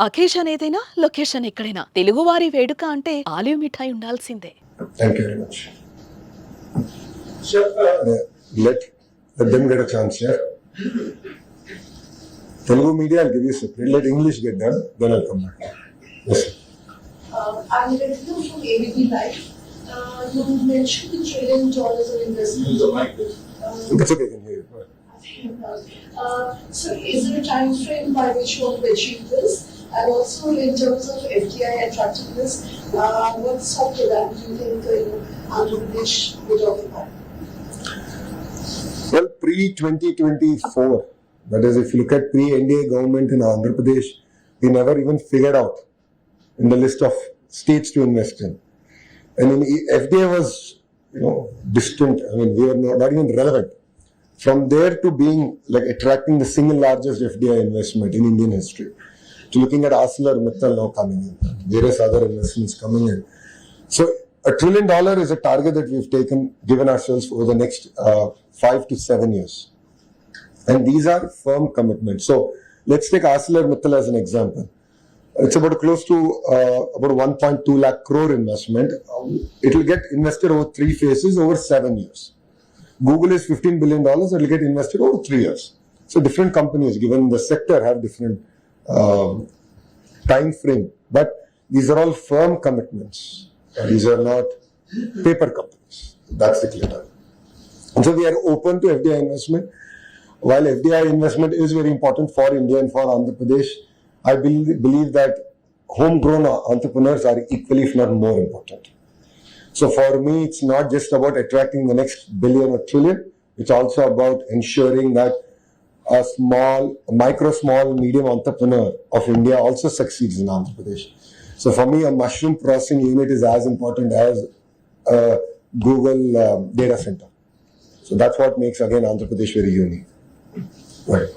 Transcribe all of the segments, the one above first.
Occasion ఏదైనా location ఎక్కడైనా తెలుగువారి వేడుక అంటే ఆలివ్ మిఠాయి ఉండాల్సిందే. Thank you very much. Sure, let them get a chance here. Telugu media, I'll give you separate. Let English get done, then I'll come back. Yes. I'm Renu from ABP Live. You mentioned the $1 trillion of investment. It's okay, I can hear you. So, is there a time frame by which you want to achieve this? And also, in terms of FDI attractiveness, what sort of that do you think Andhra Pradesh would occupy? Well, pre-2024, that is, if you look at pre-NDA government in Andhra Pradesh, we never even figured out in the list of states to invest in. And in FDI was, distant. I mean, we were not even relevant. From there to being like attracting the single largest FDI investment in Indian history, to looking at ArcelorMittal now coming in, various other investments coming in. So $1 trillion is a target that we've given ourselves over the next 5 to 7 years. And these are firm commitments. So let's take ArcelorMittal as an example. It's about close to about 1.2 lakh crore investment. It will get invested over 3 phases over 7 years. Google is $15 billion. It will get invested over 3 years. So different companies, given the sector, have different time frame. But these are all firm commitments. These are not paper companies. That's the clear target. And so we are open to FDI investment. While FDI investment is very important for India and for Andhra Pradesh, I believe that homegrown entrepreneurs are equally, if not more important. So for me, it's not just about attracting the next billion or trillion. It's also about ensuring that a small, medium entrepreneur of India also succeeds in Andhra Pradesh. So for me, a mushroom processing unit is as important as a Google data center. So that's what makes, again, Andhra Pradesh very unique. Right.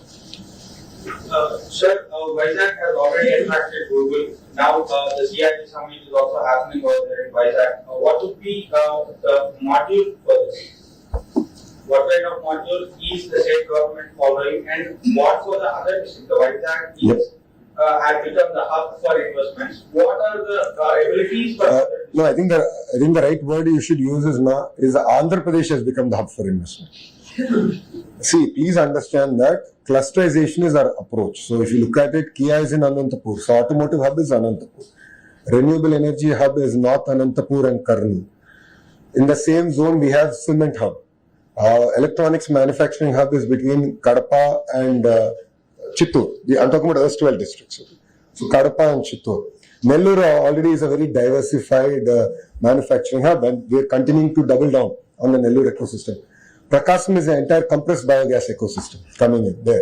Sir, Vizag has already attracted Google. Now the CII summit is also happening over there in Vizag. What would be the module for this? What kind of module is the state government following, and what for the other districts? The Vizag has become the hub for investments. What are the abilities for no, I think the right word you should use is Andhra Pradesh has become the hub for investment. See, please understand that clusterization is our approach. So if you look at it, Kia is in Anantapur. So automotive hub is Anantapur. Renewable energy hub is North Anantapur and Karni. In the same zone, we have cement hub. Electronics manufacturing hub is between Kadapa and Chittoor. I'm talking about erstwhile districts. So Kadapa and Chittoor. Nellore already is a very diversified manufacturing hub, and we are continuing to double down on the Nellore ecosystem. Prakasam is the entire compressed biogas ecosystem coming in there.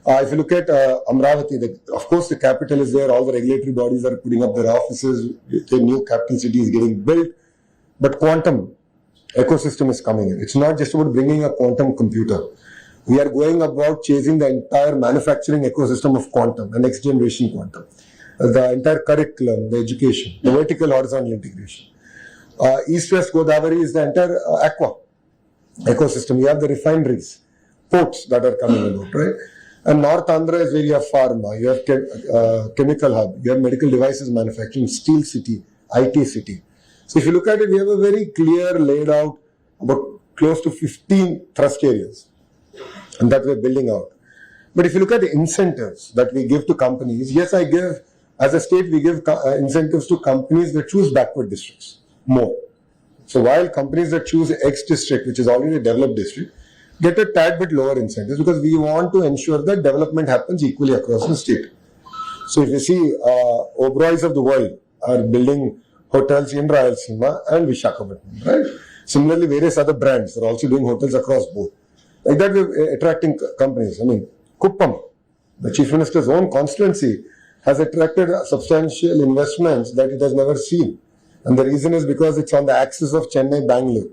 If you look at Amravati, of course the capital is there, all the regulatory bodies are putting up their offices, the new capital city is getting built, but quantum ecosystem is coming in. It's not just about bringing a quantum computer. We are going about chasing the entire manufacturing ecosystem of quantum, the next generation quantum, the entire curriculum, the education, the vertical horizontal integration. East-West Godavari is the entire aqua ecosystem. You have the refineries, ports that are coming about, right? And North Andhra is where you have pharma, you have chemical hub, you have medical devices manufacturing, steel city, IT city. So if you look at it, we have a very clear laid out about close to 15 thrust areas and that we're building out. But if you look at the incentives that we give to companies, yes, as a state, we give incentives to companies that choose backward districts more. So while companies that choose X district, which is already a developed district, get a tad bit lower incentives because we want to ensure that development happens equally across the state. So if you see, Oberoi's of the world are building hotels in Rayalaseema and Visakhapatnam, right? Similarly, various other brands are also doing hotels across both. Like that, we're attracting companies. I mean, Kuppam, the Chief Minister's own constituency, has attracted substantial investments that it has never seen. And the reason is because it's on the axis of Chennai-Bangalore,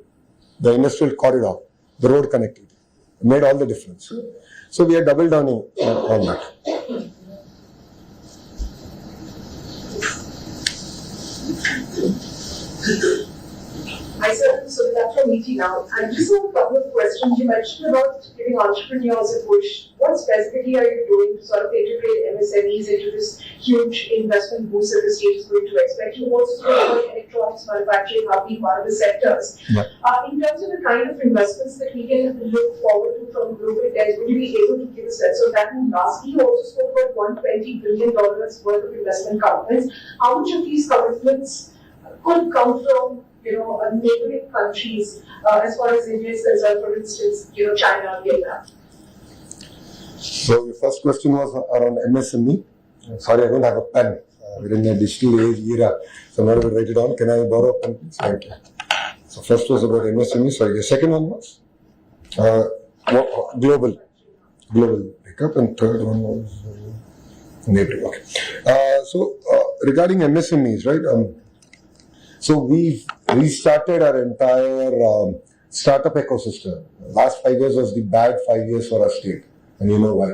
the industrial corridor, the road connectivity. It made all the difference. So we are double downing on that. Hi sir, so that's from ET now. I just have a couple of questions. You mentioned about giving entrepreneurs a push. What specifically are you doing to sort of integrate MSMEs into this huge investment boost that the state is going to expect. You also spoke about electronics manufacturing being one of the sectors. Yeah. In terms of the kind of investments that we can look forward to from global India, will you be able to give a sense of that? And lastly, you also spoke about $120 billion worth of investment commitments. How much of these commitments could come from neighboring countries as far as India is concerned, for instance, China, Vietnam? So your first question was around MSME. Sorry, I don't have a pen. We're in a digital age era, so I'm not able to write it down. Can I borrow a pen, please? Thank you. So first was about MSME. Sorry, the second one was global breakup, and third one was neighboring. Okay. Regarding MSMEs, right? So we've restarted our entire startup ecosystem. Last 5 years was the bad 5 years for our state, and you know why.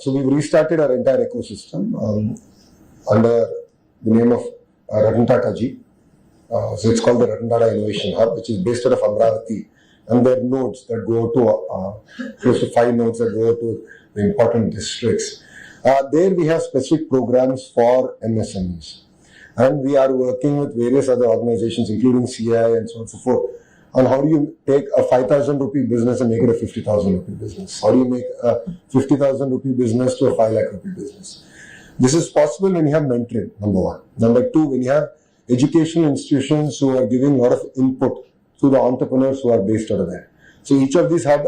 So we've restarted our entire ecosystem under the name of Ratan Tata Ji. So it's called the Ratan Tata Innovation Hub, which is based out of Amravati, and there are nodes that go to close to 5 nodes that go to the important districts. There we have specific programs for MSMEs, and we are working with various other organizations, including CII and so on and so forth, on how do you take a 5,000 rupee business and make it a 50,000 rupee business? How do you make a 50,000 rupee business to a 5 lakh rupee business? This is possible when you have mentoring, number one. Number two, when you have educational institutions who are giving a lot of input to the entrepreneurs who are based out of there. So each of these have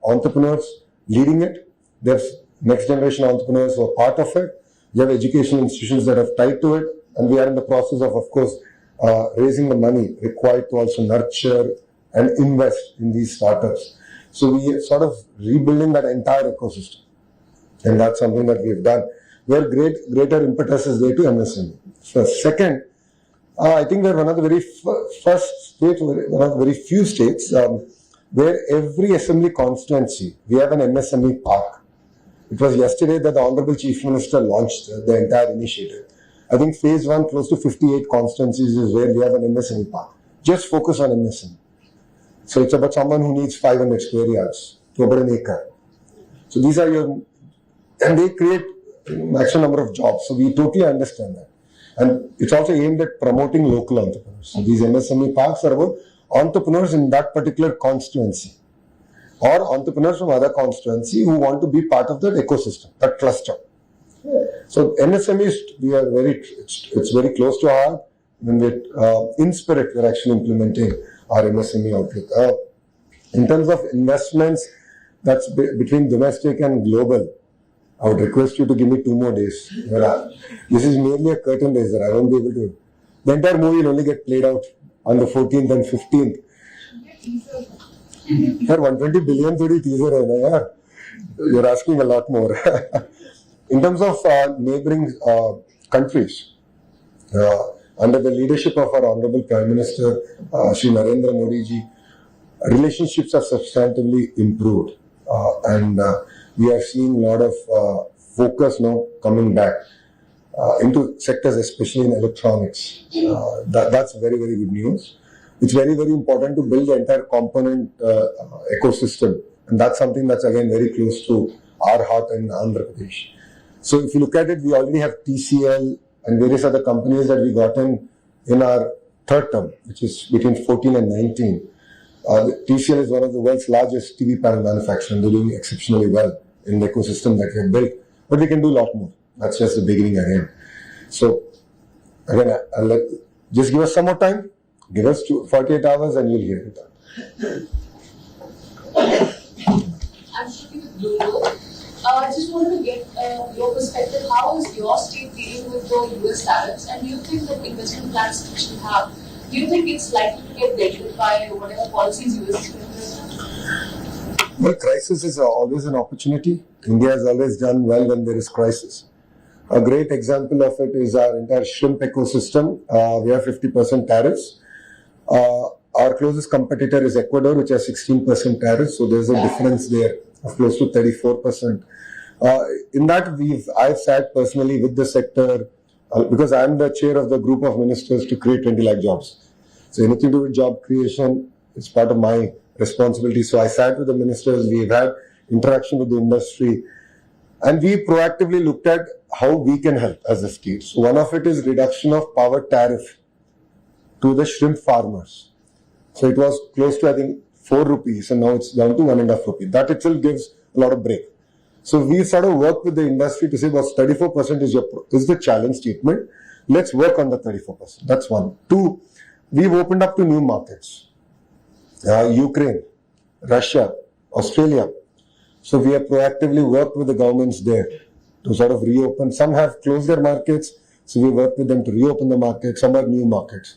entrepreneurs leading it. There's next generation entrepreneurs who are part of it. You have educational institutions that have tied to it, and we are in the process of course, raising the money required to also nurture and invest in these startups. So we are sort of rebuilding that entire ecosystem, and that's something that we've done. Where greater impetus is there to MSME. So second, I think we're one of the very first states, one of the very few states where every assembly constituency we have an MSME park. It was yesterday that the Honorable Chief Minister launched the entire initiative. I think phase 1, close to 58 constituencies is where we have an MSME park. Just focus on MSME. So it's about someone who needs 500 square yards to about an acre. So these are and they create maximum number of jobs. So we totally understand that. And it's also aimed at promoting local entrepreneurs. So these MSME parks are about entrepreneurs in that particular constituency, or entrepreneurs from other constituency who want to be part of that ecosystem, that cluster. So MSMEs, it's very close to our heart. When in spirit, we're actually implementing our MSME outlook. In terms of investments, that's between domestic and global. I would request you to give me 2 more days. This is merely a curtain raiser. I won't be able to. The entire movie will only get played out on the 14th and 15th. Sir, 120 billion thodi teaser hai na yaar. You're asking a lot more. In terms of neighboring countries, under the leadership of our Honorable Prime Minister, Shri Narendra Modi ji, relationships have substantively improved, and we are seeing a lot of focus now coming back into sectors, especially in electronics. That's very, very good news. It's very, very important to build the entire component ecosystem, and that's something that's again very close to our heart in Andhra Pradesh. So if you look at it, we already have TCL and various other companies that we got in our third term, which is between 14 and 19. TCL is one of the world's largest TV panel manufacturers, and they're doing exceptionally well in the ecosystem that we have built. But we can do a lot more. That's just the beginning again. So again, just give us some more time. Give us 48 hours and you'll hear it done. I'm sticking with global. I just wanted to get your perspective. How is your state dealing with the US tariffs? And do you think that investment plans which you have, do you think it's likely to get delayed by whatever policies US is going to? Well, crisis is always an opportunity. India has always done well when there is crisis. A great example of it is our entire shrimp ecosystem. We have 50% tariffs. Our closest competitor is Ecuador, which has 16% tariffs. So there's a difference there of close to 34%. In that, I've sat personally with the sector because I'm the chair of the group of ministers to create 20 lakh jobs. So anything to do with job creation is part of my responsibility. So I sat with the ministers. We've had interaction with the industry. And we proactively looked at how we can help as a state. So one of it is reduction of power tariff to the shrimp farmers. So it was close to, I think, 4 rupees, and now it's down to 1.5 rupees. That itself gives a lot of break. So we sort of worked with the industry to say, well, 34% is the challenge statement. Let's work on the 34%. That's one. Two, we've opened up to new markets. Ukraine, Russia, Australia. So we have proactively worked with the governments there to sort of reopen. Some have closed their markets, so we work with them to reopen the market. Some are new markets.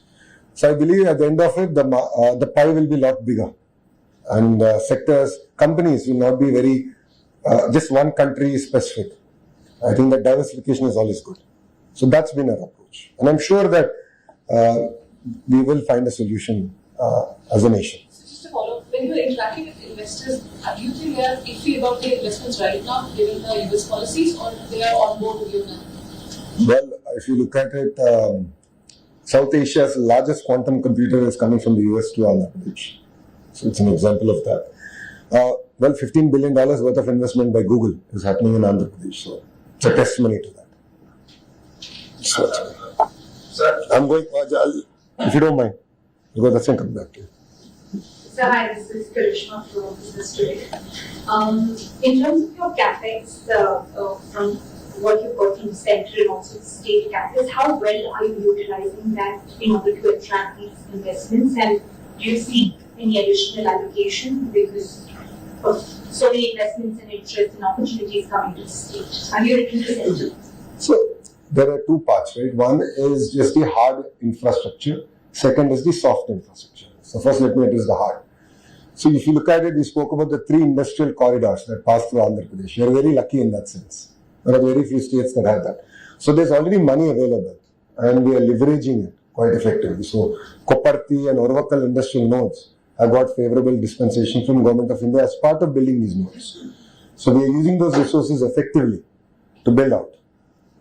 So I believe at the end of it, the pie will be a lot bigger. And sectors, companies will not be very, just one country specific. I think that diversification is always good. So that's been our approach. And I'm sure that we will find a solution as a nation. Just to follow up, when you are interacting with investors, do you think they are iffy about their investments right now, given the US policies, or they are on board with you now? Well, if you look at it, South Asia's largest quantum computer is coming from the US to Andhra Pradesh. So it's an example of that. Well, $15 billion worth of investment by Google is happening in Andhra Pradesh. So it's a testimony to that. So, Sir, I'm going, if you don't mind, because that's going to come back to you. So hi, this is Karishma from Business Today. In terms of your capex, from what you've got from central and also state capex, how well are you utilizing that in order to attract these investments? And do you see any additional allocation because of so many investments and interest and opportunities coming to the state? Are you looking to central? So there are two parts, right? One is just the hard infrastructure. Second is the soft infrastructure. So first let me address the hard. So if you look at it, we spoke about the 3 industrial corridors that pass through Andhra Pradesh. We are very lucky in that sense. There are very few states that have that. So there's already money available and we are leveraging it quite effectively. So Koparthi and Orvakal industrial nodes have got favorable dispensation from Government of India as part of building these nodes. So we are using those resources effectively to build out.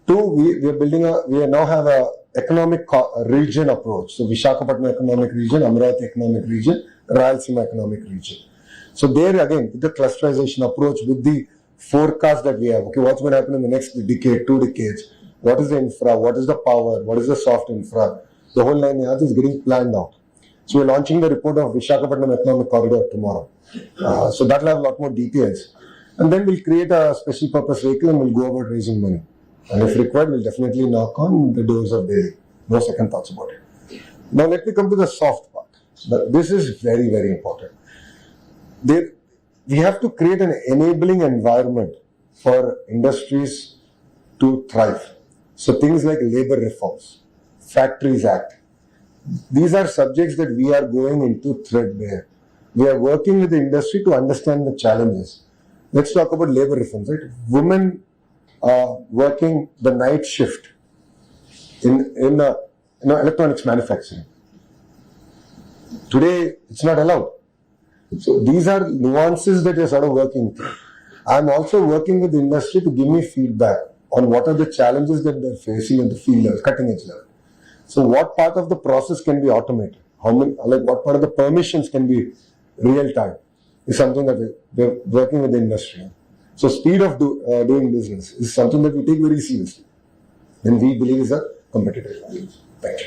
Two, we now have a economic region approach. So Visakhapatnam economic region, Amravati economic region, Rayalaseema economic region. So there again, with the clusterization approach, with the forecast that we have, okay, what's going to happen in the next decade, 2 decades, what is the infra, what is the power, what is the soft infra, the whole 9 yards is getting planned out. So we're launching the report of Visakhapatnam economic corridor tomorrow. So that will have a lot more details. And then we'll create a special purpose vehicle and we'll go about raising money. And if required, we'll definitely knock on the doors of Delhi. No second thoughts about it. Now let me come to the soft part. This is very, very important. We have to create an enabling environment for industries to thrive. So things like labor reforms, Factories Act. These are subjects that we are going into threadbare. We are working with the industry to understand the challenges. Let's talk about labor reforms, right? Women working the night shift in electronics manufacturing. Today, it's not allowed. So these are nuances that we're sort of working through. I'm also working with the industry to give me feedback on what are the challenges that they're facing at the field level, cutting edge level. So what part of the process can be automated? What part of the permissions can be real time is something that we're working with the industry on. So speed of doing business is something that we take very seriously and we believe is a competitive advantage. Thank you.